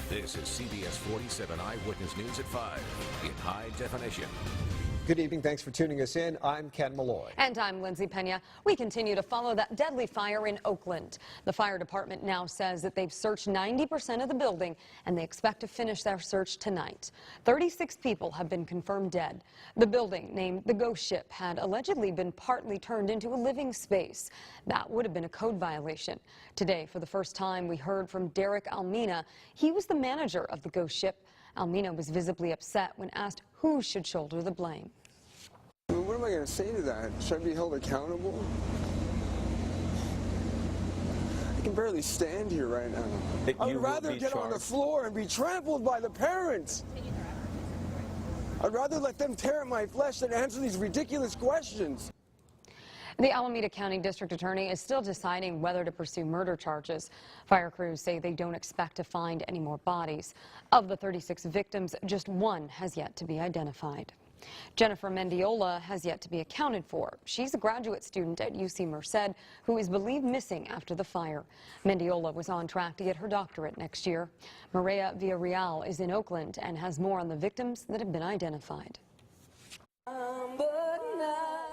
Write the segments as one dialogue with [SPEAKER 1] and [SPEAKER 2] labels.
[SPEAKER 1] This is CBS 47 Eyewitness News at 5 in high definition.
[SPEAKER 2] Good evening. Thanks for tuning us in. I'm Ken Malloy.
[SPEAKER 3] And I'm Lindsay Pena. We continue to follow that deadly fire in Oakland. The fire department now says that they've searched 90% of the building and they expect to finish their search tonight. 36 people have been confirmed dead. The building, named the Ghost Ship, had allegedly been partly turned into a living space. That would have been a code violation. Today, for the first time, we heard from Derek Almina. He was the manager of the Ghost Ship. Almina was visibly upset when asked who should shoulder the blame.
[SPEAKER 4] What am I going to say to that? Should I be held accountable? I can barely stand here right now. I would rather get on the floor and be trampled by the parents. I'd rather let them tear at my flesh than answer these ridiculous questions.
[SPEAKER 3] The Alameda County District Attorney is still deciding whether to pursue murder charges. Fire crews say they don't expect to find any more bodies. Of the 36 victims, just one has yet to be identified. Jennifer Mendiola has yet to be accounted for. She's a graduate student at UC Merced who is believed missing after the fire. Mendiola was on track to get her doctorate next year. Maria Villarreal is in Oakland and has more on the victims that have been identified.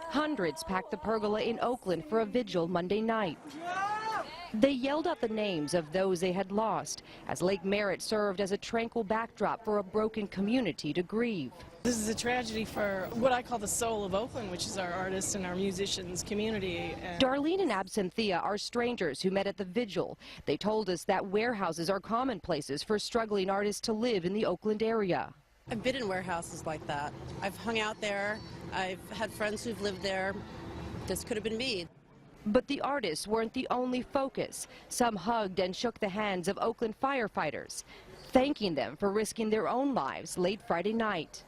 [SPEAKER 5] Hundreds packed the pergola in Oakland for a vigil Monday night. They yelled out the names of those they had lost as Lake Merritt served as a tranquil backdrop for a broken community to grieve.
[SPEAKER 6] This is a tragedy for what I call the soul of Oakland, which is our artists and our musicians community.
[SPEAKER 5] Darlene and Absenthea are strangers who met at the vigil. They told us that warehouses are common places for struggling artists to live in the Oakland area.
[SPEAKER 7] I've been in warehouses like that. I've hung out there. I've had friends who've lived there. This could have been me.
[SPEAKER 5] But the artists weren't the only focus. Some hugged and shook the hands of Oakland firefighters, thanking them for risking their own lives late Friday night.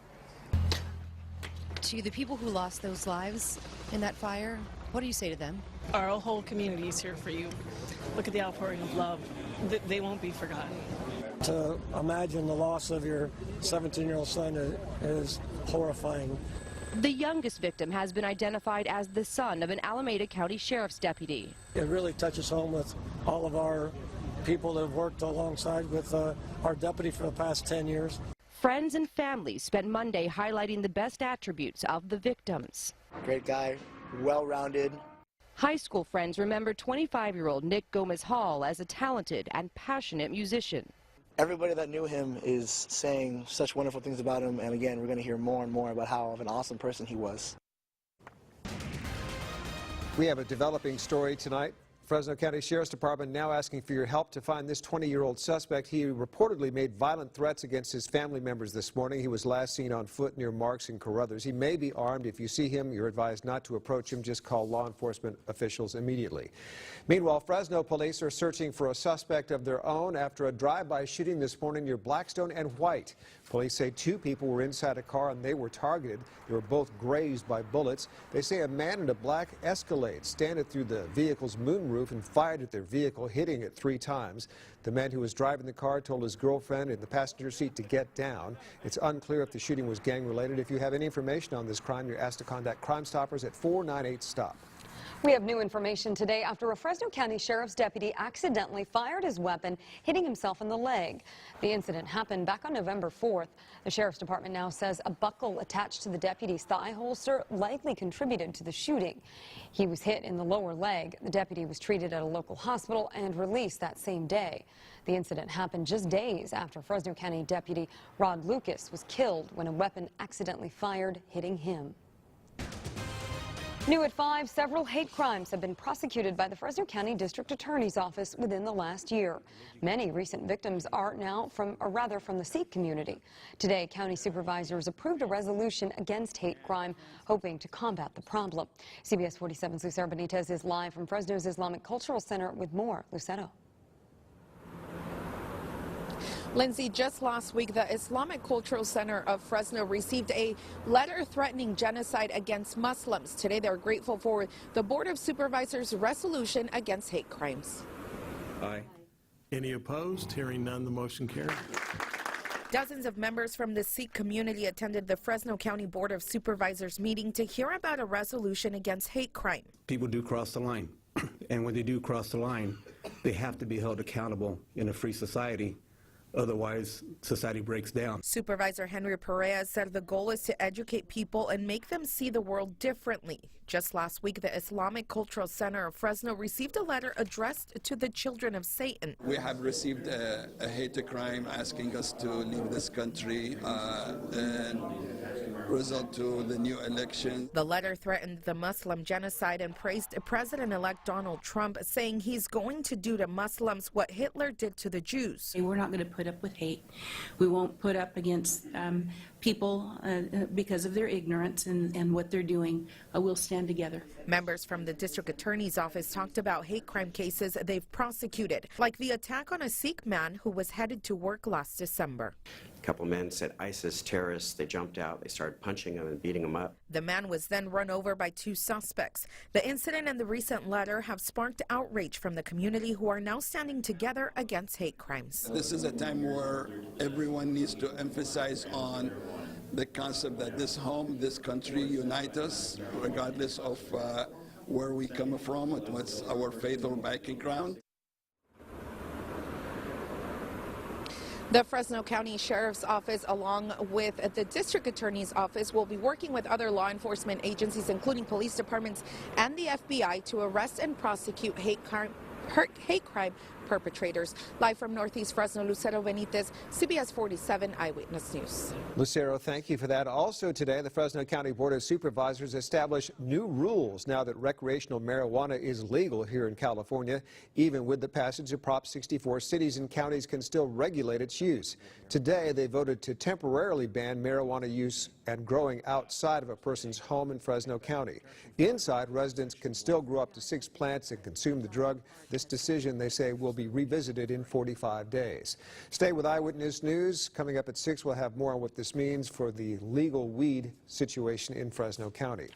[SPEAKER 8] To the people who lost those lives in that fire, what do you say to them?
[SPEAKER 6] Our whole community is here for you. Look at the outpouring of love. They won't be forgotten.
[SPEAKER 9] To imagine the loss of your 17-year-old son is horrifying.
[SPEAKER 5] The youngest victim has been identified as the son of an Alameda County Sheriff's deputy.
[SPEAKER 9] It really touches home with all of our people that have worked alongside with our deputy for the past 10 years.
[SPEAKER 5] Friends and families spent Monday highlighting the best attributes of the victims.
[SPEAKER 10] Great guy, well-rounded.
[SPEAKER 5] High school friends remember 25-year-old Nick Gomez Hall as a talented and passionate musician.
[SPEAKER 10] Everybody that knew him is saying such wonderful things about him, and again, we're going to hear more and more about how of an awesome person he was.
[SPEAKER 2] We have a developing story tonight. Fresno County Sheriff's Department now asking for your help to find this 20-year-old suspect. He reportedly made violent threats against his family members this morning. He was last seen on foot near Marks and Carruthers. He may be armed. If you see him, you're advised not to approach him. Just call law enforcement officials immediately. Meanwhile, Fresno police are searching for a suspect of their own after a drive-by shooting this morning near Blackstone and White. Police say 2 people were inside a car and they were targeted. They were both grazed by bullets. They say a man in a black Escalade standed through the vehicle's moonroof and fired at their vehicle, hitting it 3 times. The man who was driving the car told his girlfriend in the passenger seat to get down. It's unclear if the shooting was gang-related. If you have any information on this crime, you're asked to contact Crime Stoppers at 498-STOP.
[SPEAKER 3] We have new information today after a Fresno County Sheriff's deputy accidentally fired his weapon, hitting himself in the leg. The incident happened back on November 4th. The Sheriff's Department now says a buckle attached to the deputy's thigh holster likely contributed to the shooting. He was hit in the lower leg. The deputy was treated at a local hospital and released that same day. The incident happened just days after Fresno County Deputy Rod Lucas was killed when a weapon accidentally fired, hitting him. New at 5, several hate crimes have been prosecuted by the Fresno County District Attorney's Office within the last year. Many recent victims are now from the Sikh community. Today, county supervisors approved a resolution against hate crime, hoping to combat the problem. CBS 47's Lucero Benitez is live from Fresno's Islamic Cultural Center with more. Lucero.
[SPEAKER 11] Lindsay, just last week, the Islamic Cultural Center of Fresno received a letter threatening genocide against Muslims. Today, they're grateful for the Board of Supervisors' resolution against hate crimes.
[SPEAKER 12] Aye. Any opposed? Hearing none, the motion carried.
[SPEAKER 11] Dozens of members from the Sikh community attended the Fresno County Board of Supervisors meeting to hear about a resolution against hate crime.
[SPEAKER 12] People do cross the line, and when they do cross the line, they have to be held accountable in a free society. Otherwise, society breaks down.
[SPEAKER 11] Supervisor Henry Perea said the goal is to educate people and make them see the world differently. Just last week, the Islamic Cultural Center of Fresno received a letter addressed to the children of Satan.
[SPEAKER 13] We have received a hate crime asking us to leave this country and result to the new election.
[SPEAKER 11] The letter threatened the Muslim genocide and praised President-elect Donald Trump, saying he's going to do to Muslims what Hitler did to the Jews.
[SPEAKER 14] We're not going to put up with hate. We won't put up against people because of their ignorance and what they're doing. We'll stand together.
[SPEAKER 11] Members from the district attorney's office talked about hate crime cases they've prosecuted, like the attack on a Sikh man who was headed to work last December.
[SPEAKER 15] A couple men said ISIS terrorists. They jumped out. They started punching him and beating him up.
[SPEAKER 11] The man was then run over by two suspects. The incident and the recent letter have sparked outrage from the community, who are now standing together against hate crimes.
[SPEAKER 13] This is a time where everyone needs to emphasize on the concept that this home, this country unite us, regardless of where we come from, what's our faith or background.
[SPEAKER 11] The Fresno County Sheriff's Office, along with the District Attorney's Office, will be working with other law enforcement agencies, including police departments and the FBI, to arrest and prosecute hate crime perpetrators. Live from Northeast Fresno, Lucero Benitez, CBS 47 Eyewitness News.
[SPEAKER 2] Lucero, thank you for that. Also today, the Fresno County Board of Supervisors established new rules now that recreational marijuana is legal here in California. Even with the passage of Prop 64, cities and counties can still regulate its use. Today, they voted to temporarily ban marijuana use and growing outside of a person's home in Fresno County. Inside, residents can still grow up to 6 plants and consume the drug. This decision, they say, will be revisited in 45 days. Stay with Eyewitness News. Coming up at 6, we'll have more on what this means for the legal weed situation in Fresno County.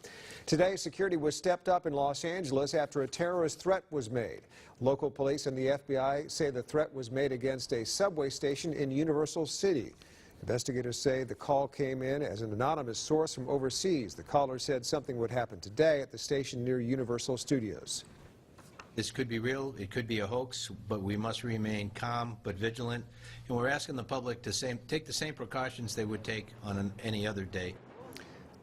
[SPEAKER 2] Today, security was stepped up in Los Angeles after a terrorist threat was made. Local police and the FBI say the threat was made against a subway station in Universal City. Investigators say the call came in as an anonymous source from overseas. The caller said something would happen today at the station near Universal Studios.
[SPEAKER 16] This could be real, it could be a hoax, but we must remain calm but vigilant. And we're asking the public to take the same precautions they would take on any other day.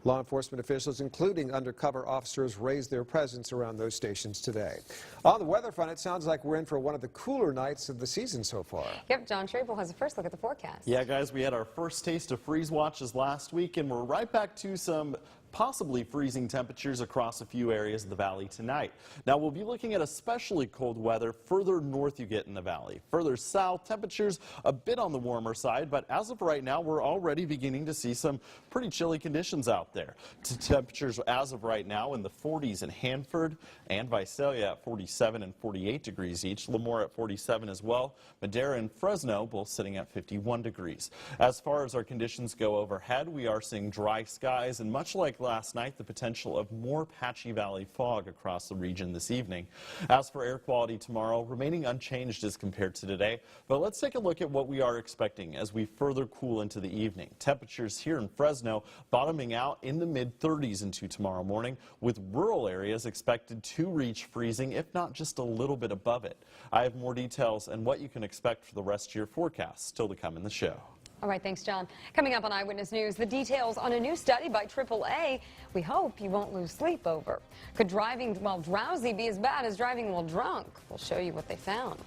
[SPEAKER 2] Law enforcement officials, including undercover officers, raised their presence around those stations today. On the weather front, it sounds like we're in for one of the cooler nights of the season so far.
[SPEAKER 3] Yep, John Trable has a first look at the forecast.
[SPEAKER 17] Yeah, guys, we had our first taste of freeze watches last week, and we're right back to some possibly freezing temperatures across a few areas of the valley tonight. Now, we'll be looking at especially cold weather further north you get in the valley. Further south, temperatures a bit on the warmer side, but as of right now, we're already beginning to see some pretty chilly conditions out there. Temperatures as of right now in the 40s in Hanford and Visalia at 47 and 48 degrees each. Lemoore at 47 as well. Madera and Fresno both sitting at 51 degrees. As far as our conditions go overhead, we are seeing dry skies, and much like last night, the potential of more patchy valley fog across the region this evening. As for air quality tomorrow, remaining unchanged as compared to today, but let's take a look at what we are expecting as we further cool into the evening. Temperatures here in Fresno bottoming out in the mid-30s into tomorrow morning, with rural areas expected to reach freezing, if not just a little bit above it. I have more details and what you can expect for the rest of your forecast still to come in the show.
[SPEAKER 3] All right, thanks, John. Coming up on Eyewitness News, the details on a new study by AAA we hope you won't lose sleep over. Could driving while drowsy be as bad as driving while drunk? We'll show you what they found.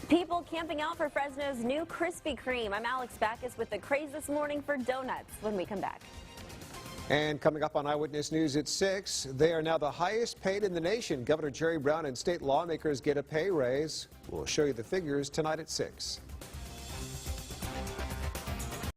[SPEAKER 18] People camping out for Fresno's new Krispy Kreme. I'm Alex Backus with the craze this morning for donuts when we come back.
[SPEAKER 2] And coming up on Eyewitness News at 6, they are now the highest paid in the nation. Governor Jerry Brown and state lawmakers get a pay raise. We'll show you the figures tonight at 6.